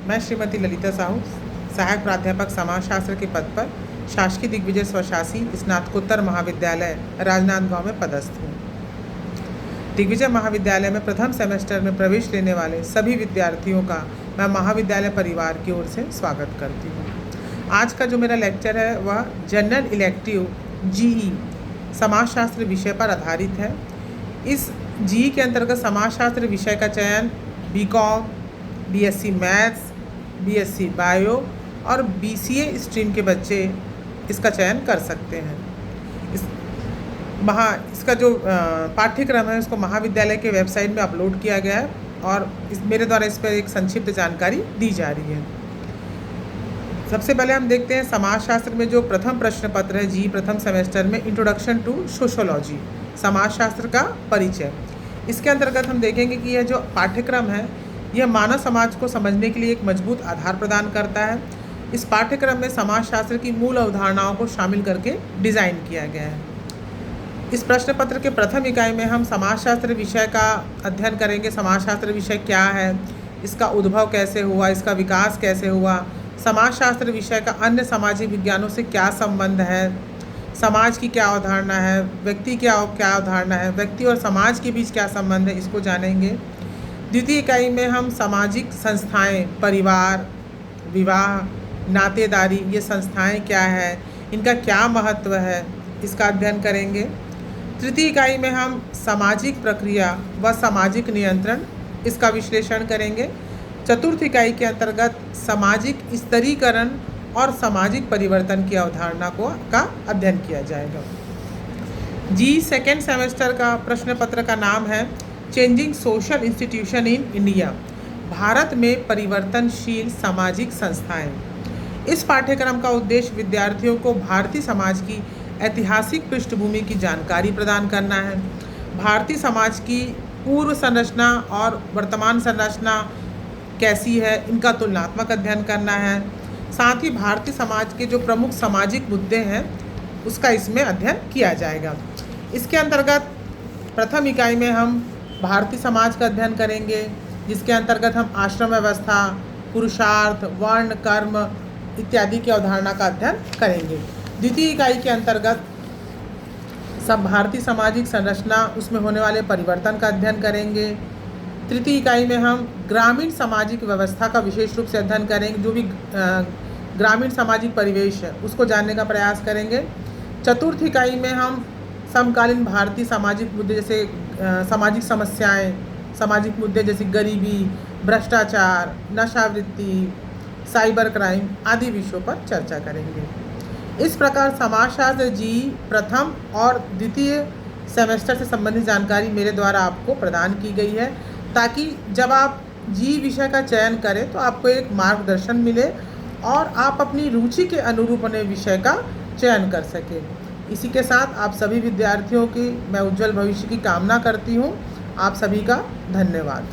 मैं श्रीमती ललिता साहू, सहायक प्राध्यापक समाजशास्त्र के पद पर शासकीय दिग्विजय स्वशासी स्नातकोत्तर महाविद्यालय राजनांदगांव में पदस्थ हूँ। दिग्विजय महाविद्यालय में प्रथम सेमेस्टर में प्रवेश लेने वाले सभी विद्यार्थियों का मैं महाविद्यालय परिवार की ओर से स्वागत करती हूँ। आज का जो मेरा लेक्चर है वह जनरल इलेक्टिव जीई समाजशास्त्र विषय पर आधारित है। इस जीई के अंतर्गत समाजशास्त्र विषय का चयन BCom, BSc maths, BSc bio और बीसीए स्ट्रीम के बच्चे इसका चयन कर सकते हैं। इसका जो पाठ्यक्रम है उसको महाविद्यालय के वेबसाइट में अपलोड किया गया है और मेरे द्वारा इस पर एक संक्षिप्त जानकारी दी जा रही है। सबसे पहले हम देखते हैं समाजशास्त्र में जो प्रथम प्रश्न पत्र है जी प्रथम सेमेस्टर में, इंट्रोडक्शन टू सोशोलॉजी, समाजशास्त्र का परिचय। इसके अंतर्गत हम देखेंगे कि यह जो पाठ्यक्रम है यह मानव समाज को समझने के लिए एक मजबूत आधार प्रदान करता है। इस पाठ्यक्रम में समाजशास्त्र की मूल अवधारणाओं को शामिल करके डिज़ाइन किया गया है। इस प्रश्न पत्र के प्रथम इकाई में हम समाजशास्त्र विषय का अध्ययन करेंगे। समाजशास्त्र विषय क्या है, इसका उद्भव कैसे हुआ, इसका विकास कैसे हुआ, समाजशास्त्र विषय का अन्य सामाजिक विज्ञानों से क्या संबंध है, समाज की क्या अवधारणा है, व्यक्ति क्या अवधारणा है, व्यक्ति और समाज के बीच क्या संबंध है, इसको जानेंगे। द्वितीय इकाई में हम सामाजिक संस्थाएं, परिवार, विवाह, नातेदारी, ये संस्थाएं क्या है, इनका क्या महत्व है, इसका अध्ययन करेंगे। तृतीय इकाई में हम सामाजिक प्रक्रिया व सामाजिक नियंत्रण, इसका विश्लेषण करेंगे। चतुर्थ इकाई के अंतर्गत सामाजिक स्तरीकरण और सामाजिक परिवर्तन की अवधारणा का अध्ययन किया जाएगा। जी सेकेंड सेमेस्टर का प्रश्न पत्र का नाम है changing social institution in India, Bharat में परिवर्तनशील सामाजिक संस्थाएं। इस पाठ्यक्रम का उद्देश्य विद्यार्थियों को भारतीय समाज की ऐतिहासिक पृष्ठभूमि की जानकारी प्रदान करना है, भारतीय समाज की पूर्व संरचना और वर्तमान संरचना कैसी है, इनका तुलनात्मक अध्ययन करना है। साथ ही भारतीय समाज के जो प्रमुख सामाजिक मुद्दे हैं उसका इसमें अध्ययन किया जाएगा। इसके अंतर्गत प्रथम इकाई में हम भारतीय समाज का अध्ययन करेंगे, जिसके अंतर्गत हम आश्रम व्यवस्था, पुरुषार्थ, वर्ण, कर्म इत्यादि की अवधारणा का अध्ययन करेंगे। द्वितीय इकाई के अंतर्गत सब भारतीय सामाजिक संरचना, उसमें होने वाले परिवर्तन का अध्ययन करेंगे। तृतीय इकाई में हम ग्रामीण सामाजिक व्यवस्था का विशेष रूप से अध्ययन करेंगे, जो भी ग्रामीण सामाजिक परिवेश है उसको जानने का प्रयास करेंगे। चतुर्थ इकाई में हम समकालीन भारतीय सामाजिक मुद्दे जैसे सामाजिक समस्याएं, सामाजिक मुद्दे जैसे गरीबी, भ्रष्टाचार, नशावृत्ति, साइबर क्राइम आदि विषयों पर चर्चा करेंगे। इस प्रकार समाजशास्त्र जी प्रथम और द्वितीय सेमेस्टर से संबंधित जानकारी मेरे द्वारा आपको प्रदान की गई है, ताकि जब आप जी विषय का चयन करें तो आपको एक मार्गदर्शन मिले और आप अपनी रुचि के अनुरूप अपने विषय का चयन कर सकें। इसी के साथ आप सभी विद्यार्थियों की मैं उज्जवल भविष्य की कामना करती हूँ। आप सभी का धन्यवाद।